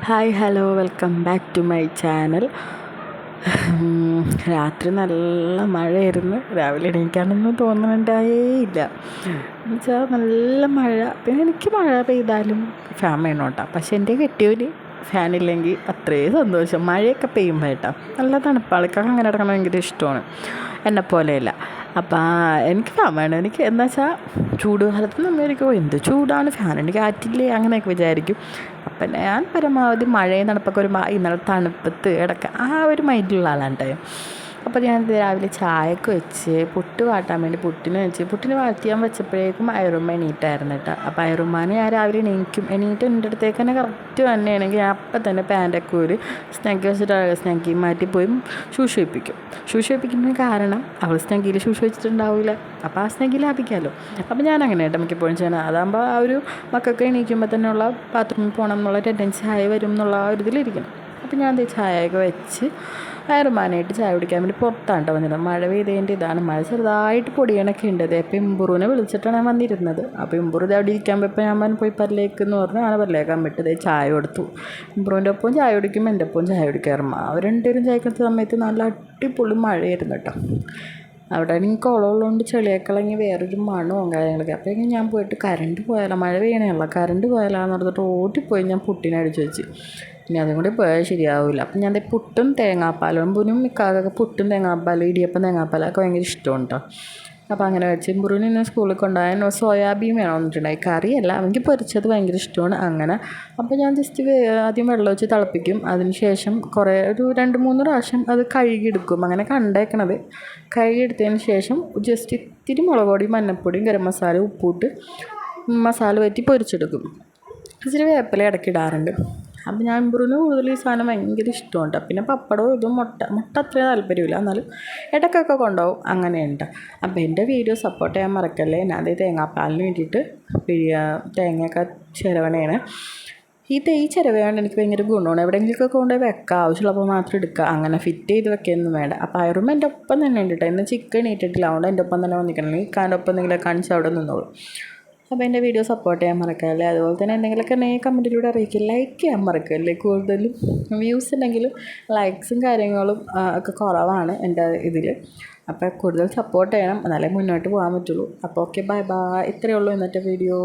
Hi hello welcome back to my channel. രാത്രി നല്ല മഴയായിരുന്നു. രാവിലെ എണീക്കാനൊന്നും തോന്നുന്നുണ്ടായേയില്ല. എന്നുവെച്ചാൽ നല്ല മഴ. പിന്നെ എനിക്ക് മഴ പെയ്താലും ഫാൻ വേണം കേട്ടോ. പക്ഷെ എൻ്റെ കെട്ടിയവന് ഫാനില്ലെങ്കിൽ അത്രയും സന്തോഷം. മഴയൊക്കെ പെയ്യുമ്പോൾ കേട്ടോ നല്ല തണുപ്പ്. ആൾക്കാർക്ക് അങ്ങനെ കിടക്കണം ഭയങ്കര ഇഷ്ടമാണ്. എന്നെപ്പോലെയല്ല. അപ്പം എനിക്ക് ഫാൻ വേണം. എനിക്ക് എന്താ വെച്ചാൽ ചൂട് കാലത്ത് നമ്മളിരിക്കും എന്ത് ചൂടാണ്, ഫാനിൻ്റെ കാറ്റില്ലേ അങ്ങനെയൊക്കെ വിചാരിക്കും. അപ്പം ഞാൻ പരമാവധി മഴയും തണുപ്പൊക്കെ ഒരു ഇന്നലെ തണുപ്പത്ത് കിടക്കുക ആ ഒരു മൈൻഡിലുള്ള ആളാണ് കേട്ടോ. അപ്പോൾ ഞാൻ രാവിലെ ചായയൊക്കെ വെച്ച് പുട്ട് വാട്ടാൻ വേണ്ടി പുട്ടിന് വാട്ടിയാൻ വെച്ചപ്പോഴേക്കും അയറുമ്മ എണീറ്റായിരുന്നു കേട്ടോ. അപ്പോൾ അയറുമ്മാനെ ഞാൻ രാവിലെ എണീറ്റ് എൻ്റെ അടുത്തേക്ക് തന്നെ കറക്റ്റ് തന്നെയാണെങ്കിൽ ഞാൻ അപ്പം തന്നെ പാൻ്റൊക്കെ ഒരു സ്നാക്കി വെച്ചിട്ട് സ്നാക്കി മാറ്റി പോയി ശൂഷ വെപ്പിക്കുന്നതിന് കാരണം അവൾ സ്നാക്കിയിൽ ശൂഷ വെച്ചിട്ടുണ്ടാവില്ല. അപ്പോൾ ആ സ്നാക്കി ലാഭിക്കാമല്ലോ. അപ്പോൾ ഞാൻ അങ്ങനെ കേട്ടോ മിക്കപ്പോഴും ചെയ്യണം. അതാകുമ്പോൾ ആ ഒരു മക്കൾക്ക് എണീക്കുമ്പോൾ തന്നെ ഉള്ള ബാത്റൂമിൽ പോകണം എന്നുള്ള ടെൻഡൻസി ആയി വരും എന്നുള്ള ആ ഒരു ഇതിലിരിക്കണം. അപ്പോൾ ഞാൻ ചായയൊക്കെ വെച്ച് അയറുമാനായിട്ട് ചായ കുടിക്കാൻ വേണ്ടി പുറത്താണ് വന്നിരുന്നത്. മഴ പെയ്തതിൻ്റെ ഇതാണ്. മഴ ചെറുതായിട്ട് പൊടിയണൊക്കെ ഉണ്ട്. അപ്പോൾ ഇമ്പുറുവിനെ വിളിച്ചിട്ടാണ് ഞാൻ വന്നിരുന്നത്. അപ്പോൾ ഇമ്പുറു അവിടെ ഇരിക്കാൻ പോയപ്പോൾ ഞാൻ പോയി പല്ലേക്കെന്ന് പറഞ്ഞ് ഞാൻ പല്ലേക്കാൻ വിട്ടത് ചായ കൊടുത്തു. ഇമ്പുറുവിൻ്റെ ഒപ്പം ചായ കുടിക്കും, എൻ്റെ ഒപ്പം ചായ കുടിക്കാറുണ്ട്. അവർ രണ്ടുപേരും ചായക്കുന്ന സമയത്ത് നല്ല അടിപൊളി മഴയായിരുന്നു കേട്ടോ. അവിടെ എനിക്ക് കുളമുള്ളതുകൊണ്ട് ചെളിയൊക്കെ വേറൊരു മണവും കാര്യങ്ങളൊക്കെ. അപ്പോൾ ഞാൻ പോയിട്ട് കറണ്ട് പോയാലോ, മഴ പെയ്യണമല്ലോ, കറണ്ട് പോയാലാന്ന് പറഞ്ഞിട്ട് ഓടിപ്പോയി ഞാൻ പുട്ടിനെ അടിച്ചു വെച്ച്. ഇനി അതും കൂടി പോയാൽ ശരിയാവില്ല. അപ്പം ഞാൻ പുട്ടും തേങ്ങാപ്പാലും പുനും മിക്കാതൊക്കെ പുട്ടും തേങ്ങാപ്പാലും ഇടിയപ്പം തേങ്ങാപ്പാലൊക്കെ ഭയങ്കര ഇഷ്ടമാണ് കേട്ടോ. അപ്പോൾ അങ്ങനെ വെച്ച് മുറിന് ഇന്ന് സ്കൂളിൽ കൊണ്ടുപോയാൽ സോയാബീൻ വേണമെന്നിട്ടുണ്ടായി. കറിയല്ല, അവഎനിക്ക് പൊരിച്ചത് ഭയങ്കര ഇഷ്ടമാണ്. അങ്ങനെ അപ്പോൾ ഞാൻ ജസ്റ്റ് ആദ്യം വെള്ളം വെച്ച് തിളപ്പിക്കും. അതിന് ശേഷം ഒരു 2-3 പ്രാവശ്യം അത് കഴുകിയെടുക്കും. അങ്ങനെ കണ്ടേക്കണത് കഴുകിയെടുത്തതിന് ശേഷം ജസ്റ്റ് ഇത്തിരി മുളക് പൊടിയും മഞ്ഞൾപ്പൊടിയും ഗരം മസാല ഉപ്പിട്ട് മസാല വറ്റി പൊരിച്ചെടുക്കും. ഇച്ചിരി വേപ്പില ഇടയ്ക്കിടാറുണ്ട്. അപ്പം ഞാൻ ഇമ്പുറിന് കൂടുതൽ ഈ സാധനം ഭയങ്കര ഇഷ്ടമുണ്ട്. പിന്നെ പപ്പടവും ഇതും മുട്ട അത്ര താല്പര്യമില്ല, എന്നാലും ഇടയ്ക്കൊക്കെ കൊണ്ടുപോകും. അങ്ങനെയുണ്ട്. അപ്പോൾ എൻ്റെ വീഡിയോ സപ്പോർട്ട് ചെയ്യാൻ മറക്കല്ലേ. ഞാൻ അതേ തേങ്ങാപ്പാലിന് വേണ്ടിയിട്ട് തേങ്ങയൊക്കെ ചിരവണയാണ്. ഈ ചിരവയാണ് എനിക്ക് ഭയങ്കര ഗുണമാണ്. എവിടെയെങ്കിലുമൊക്കെ കൊണ്ടുപോയി വെക്കാം, ആവശ്യമുള്ളപ്പോൾ മാത്രം എടുക്കുക. അങ്ങനെ ഫിറ്റ് ചെയ്ത് വെക്കുകയൊന്നും വേണ്ട. അപ്പോൾ അയറും എൻ്റെ ഒപ്പം തന്നെ ഉണ്ട് കേട്ടോ. ഇന്ന് ചിക്കൻ ഇട്ടിട്ടില്ല, അതുകൊണ്ട് എൻ്റെ ഒപ്പം തന്നെ വന്നിരിക്കണം. ഇക്കാൻ്റെ ഒപ്പം എന്തെങ്കിലും കാണിച്ച് അവിടെ നിന്നോളൂ. അപ്പോൾ എൻ്റെ വീഡിയോ സപ്പോർട്ട് ചെയ്യാൻ മറക്കല്ലേ. അതുപോലെ തന്നെ എന്തെങ്കിലുമൊക്കെ ഉണ്ടെങ്കിൽ കമൻറ്റിലൂടെ അറിയിക്കുക. ലൈക്ക് ചെയ്യാൻ മറക്കല്ലേ. കൂടുതലും വ്യൂസ് ഉണ്ടെങ്കിലും ലൈക്സും കാര്യങ്ങളും ഒക്കെ കുറവാണ് എൻ്റെ ഇതിൽ. അപ്പോൾ കൂടുതൽ സപ്പോർട്ട് ചെയ്യണം, എന്നാലേ മുന്നോട്ട് പോകാൻ പറ്റുള്ളൂ. അപ്പോൾ ഓക്കെ, ബൈ ബൈ. ഇത്രയേ ഉള്ളൂ ഇന്നത്തെ വീഡിയോ.